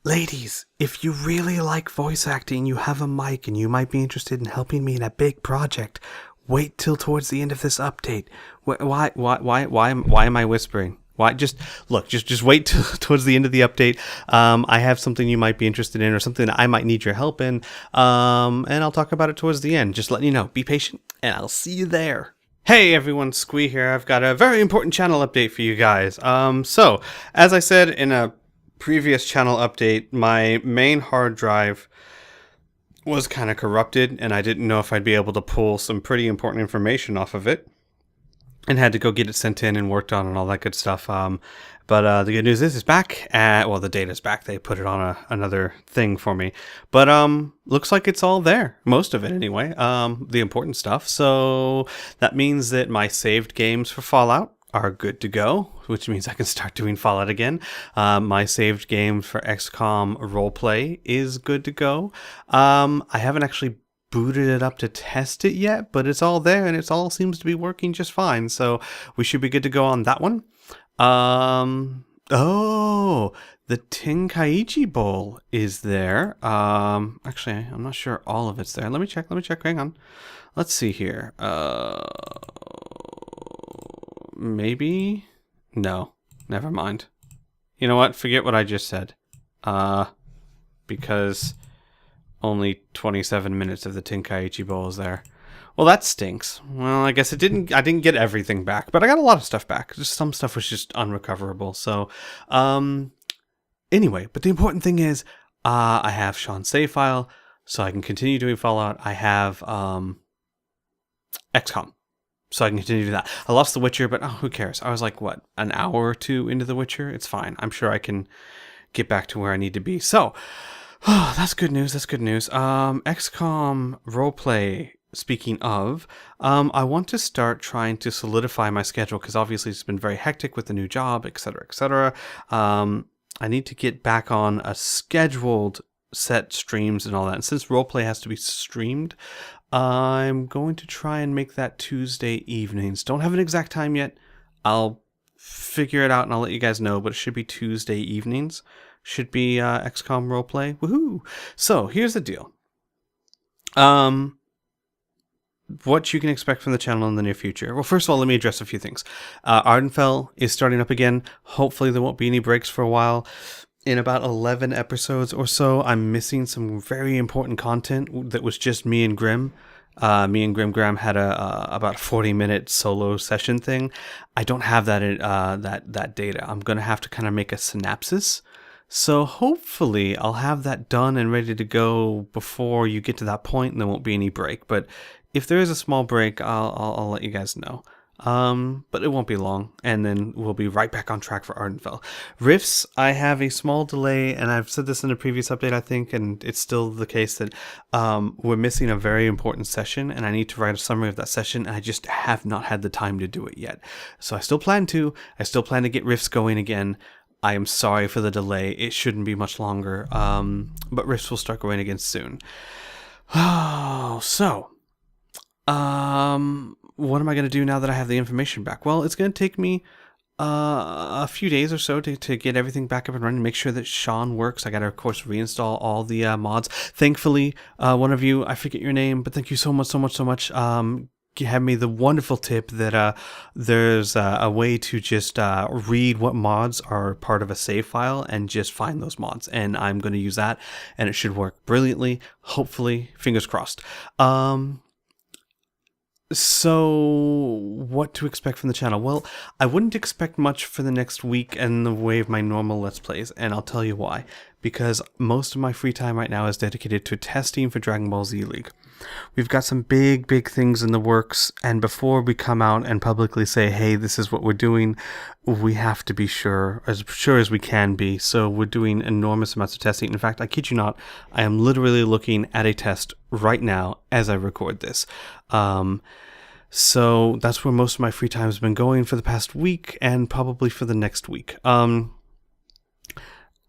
Ladies, if you really like voice acting, you have a mic, and you might be interested in helping me in a big project, wait till towards the end of this update. Why am I whispering? Why? Just look. Just wait till towards the end of the update. I have something you might be interested in, or something that I might need your help in. And I'll talk about it towards the end. Just letting you know. Be patient, and I'll see you there. Hey everyone, Squee here. I've got a very important channel update for you guys. So as I said in a previous channel update, my main hard drive was kind of corrupted, and I didn't know if I'd be able to pull some pretty important information off of it, and had to go get it sent in and worked on and all that good stuff. But the good news is it's back. Well, the data's back. They put it on another thing for me. But looks like it's all there. Most of it anyway. The important stuff. So that means that my saved games for Fallout are good to go, which means I can start doing Fallout again. My saved game for XCOM roleplay is good to go. I haven't actually booted it up to test it yet, but it's all there and it all seems to be working just fine. So we should be good to go on that one. Oh, the Tenkaichi Bowl is there. Actually, I'm not sure all of it's there. Let me check. Hang on. Let's see here. Maybe? No, never mind. You know what? Forget what I just said. Because only 27 minutes of the Tenkaichi Bowl is there. Well, that stinks. Well, I guess I didn't get everything back, but I got a lot of stuff back. Just some stuff was just unrecoverable. So, anyway, but the important thing is, I have Sean's save file, so I can continue doing Fallout. I have, XCOM, so I can continue to do that. I lost The Witcher, but who cares? I was like, what, an hour or two into The Witcher? It's fine. I'm sure I can get back to where I need to be. So, that's good news. XCOM roleplay. Speaking of, I want to start trying to solidify my schedule because obviously it's been very hectic with the new job, etc., etc. I need to get back on a scheduled set streams and all that. And since roleplay has to be streamed, I'm going to try and make that Tuesday evenings. Don't have an exact time yet. I'll figure it out and I'll let you guys know, but it should be Tuesday evenings. Should be XCOM roleplay. Woohoo! So here's the deal. What you can expect from the channel in the near future. Well, first of all, let me address a few things. Ardenfell is starting up again. Hopefully there won't be any breaks for a while. In about 11 episodes or so, I'm missing some very important content that was just me and Grim. Me and Grim Graham had about a 40-minute solo session thing. I don't have that data. I'm going to have to kind of make a synopsis. So hopefully I'll have that done and ready to go before you get to that point, and there won't be any break. But if there is a small break, I'll let you guys know. But it won't be long, and then we'll be right back on track for Ardenfell. Rifts, I have a small delay, and I've said this in a previous update, I think, and it's still the case that we're missing a very important session, and I need to write a summary of that session, and I just have not had the time to do it yet. So I still plan to get Rifts going again. I am sorry for the delay. It shouldn't be much longer, but Rifts will start going again soon. Oh, so... what am I going to do now that I have the information back? Well, it's going to take me a few days or so to get everything back up and running, make sure that Sean works. I got to, of course, reinstall all the mods. Thankfully, one of you, I forget your name, but thank you so much, had me the wonderful tip that there's a way to just read what mods are part of a save file and just find those mods. And I'm going to use that, and it should work brilliantly. Hopefully, fingers crossed. So, what to expect from the channel? Well, I wouldn't expect much for the next week in the way of my normal Let's Plays, and I'll tell you why. Because most of my free time right now is dedicated to testing for Dragon Ball Z League. We've got some big things in the works, and before we come out and publicly say, hey, this is what we're doing, we have to be sure as we can be. So we're doing enormous amounts of testing. In fact, I kid you not, I am literally looking at a test right now as I record this. So that's where most of my free time has been going for the past week and probably for the next week.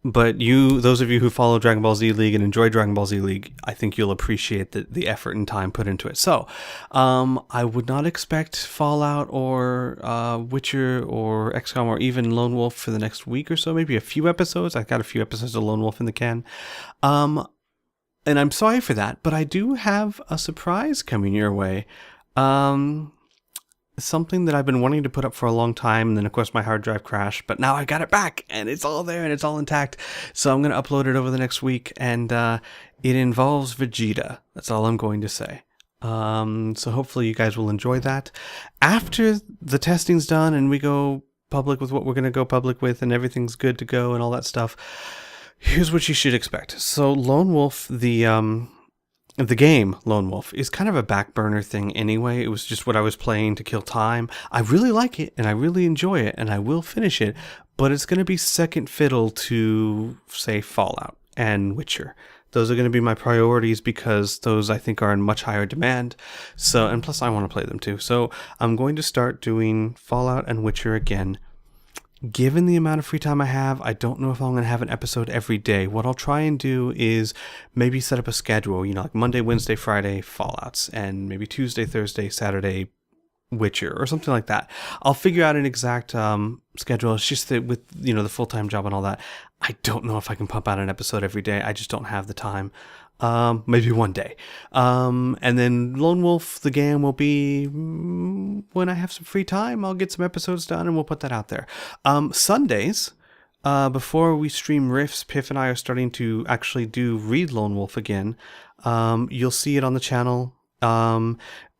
But those of you who follow Dragon Ball Z League and enjoy Dragon Ball Z League, I think you'll appreciate the effort and time put into it. So, I would not expect Fallout or Witcher or XCOM or even Lone Wolf for the next week or so. Maybe a few episodes. I've got a few episodes of Lone Wolf in the can. And I'm sorry for that, but I do have a surprise coming your way. Something that I've been wanting to put up for a long time, and then of course my hard drive crashed, but now I got it back and it's all there and it's all intact. So I'm going to upload it over the next week, and it involves Vegeta. That's all I'm going to say. So hopefully you guys will enjoy that. After the testing's done and we go public with what we're going to go public with and everything's good to go and all that stuff, here's what you should expect. So Lone Wolf, the game Lone Wolf, is kind of a back burner thing anyway. It was just what I was playing to kill time. I really like it and I really enjoy it and I will finish it, but it's going to be second fiddle to, say, Fallout and Witcher. Those are going to be my priorities because those I think are in much higher demand. So, and plus I want to play them too. So I'm going to start doing Fallout and Witcher again. Given the amount of free time I have, I don't know if I'm going to have an episode every day. What I'll try and do is maybe set up a schedule, like Monday, Wednesday, Friday, Fallouts, and maybe Tuesday, Thursday, Saturday, Witcher, or something like that. I'll figure out an exact schedule. It's just that with, the full-time job and all that, I don't know if I can pump out an episode every day. I just don't have the time. Maybe one day. And then Lone Wolf, the game, will be when I have some free time. I'll get some episodes done and we'll put that out there. Sundays, before we stream Riffs, Piff and I are starting to actually read Lone Wolf again. You'll see it on the channel.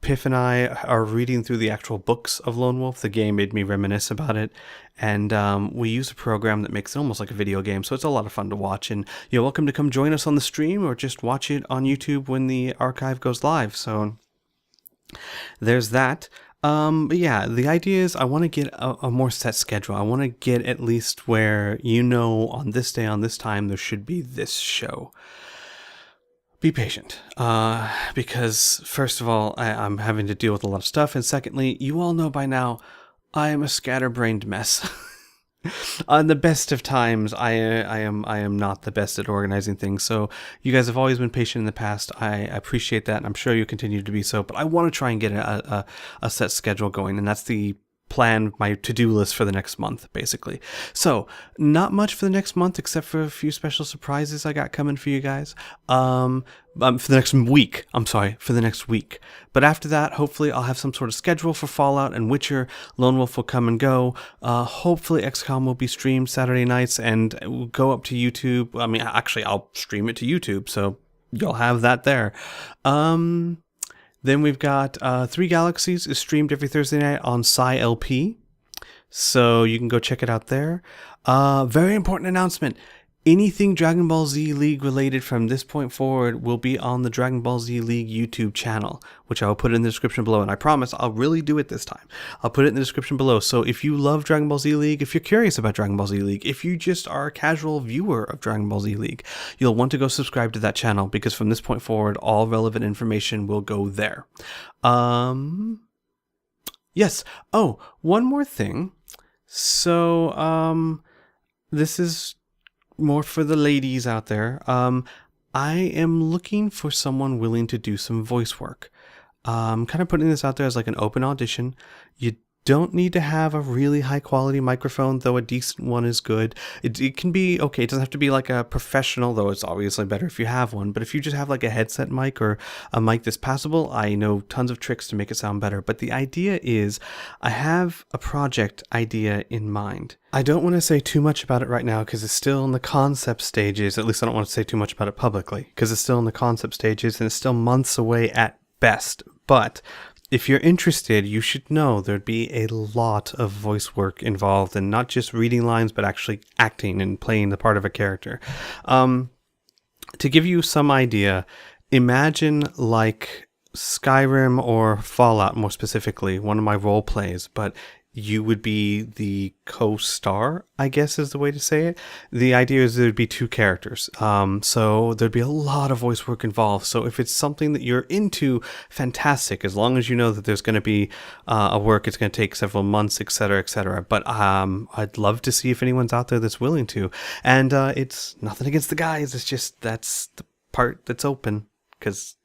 Piff and I are reading through the actual books of Lone Wolf. The game made me reminisce about it. And we use a program that makes it almost like a video game. So it's a lot of fun to watch. And you're welcome to come join us on the stream or just watch it on YouTube when the archive goes live. So there's that. But yeah, the idea is I want to get a more set schedule. I want to get at least where, on this day, on this time, there should be this show. Be patient, because first of all, I'm having to deal with a lot of stuff, and secondly, you all know by now, I am a scatterbrained mess. On the best of times, I am not the best at organizing things, so you guys have always been patient in the past. I appreciate that, and I'm sure you continue to be so, but I want to try and get a set schedule going, and that's the plan, my to-do list for the next month, basically. So not much for the next month except for a few special surprises I got coming for you guys. For the next week. For the next week. But after that, hopefully I'll have some sort of schedule for Fallout and Witcher. Lone Wolf will come and go. Hopefully XCOM will be streamed Saturday nights and it will go up to YouTube. I mean, actually, I'll stream it to YouTube, so you'll have that there. Then we've got Three Galaxies is streamed every Thursday night on SciLP. So you can go check it out there. Very important announcement. Anything Dragon Ball Z League related from this point forward will be on the Dragon Ball Z League YouTube channel, which I will put in the description below. And I promise I'll really do it this time. I'll put it in the description below. So if you love Dragon Ball Z League, if you're curious about Dragon Ball Z League, if you just are a casual viewer of Dragon Ball Z League, you'll want to go subscribe to that channel because from this point forward, all relevant information will go there. Yes. Oh, one more thing. So, this is more for the ladies out there. I am looking for someone willing to do some voice work. I'm kind of putting this out there as like an open audition. You don't need to have a really high quality microphone, though a decent one is good. It can be okay. It doesn't have to be like a professional, though it's obviously better if you have one. But if you just have like a headset mic or a mic that's passable, I know tons of tricks to make it sound better. But the idea is I have a project idea in mind. I don't want to say too much about it right now because it's still in the concept stages. At least I don't want to say too much about it publicly because it's still in the concept stages and it's still months away at best. But if you're interested, you should know there'd be a lot of voice work involved and not just reading lines, but actually acting and playing the part of a character. To give you some idea, imagine like Skyrim or Fallout more specifically, one of my role plays, but you would be the co-star, I guess is the way to say it. The idea is there'd be two characters. So there'd be a lot of voice work involved. So if it's something that you're into, fantastic. As long as you know that there's going to be a work, it's going to take several months, etc., etc. But I'd love to see if anyone's out there that's willing to. And it's nothing against the guys. It's just that's the part that's open because,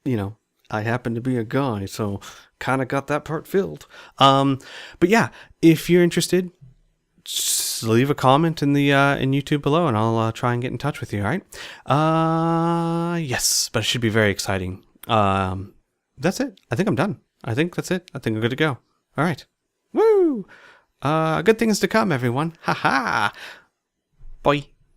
I happen to be a guy, so kind of got that part filled. But yeah, if you're interested, just leave a comment in the in YouTube below, and I'll try and get in touch with you. All right? Yes, but it should be very exciting. That's it. I think I'm done. I think that's it. I think I'm good to go. All right. Woo! Good things to come, everyone. Ha ha. Bye.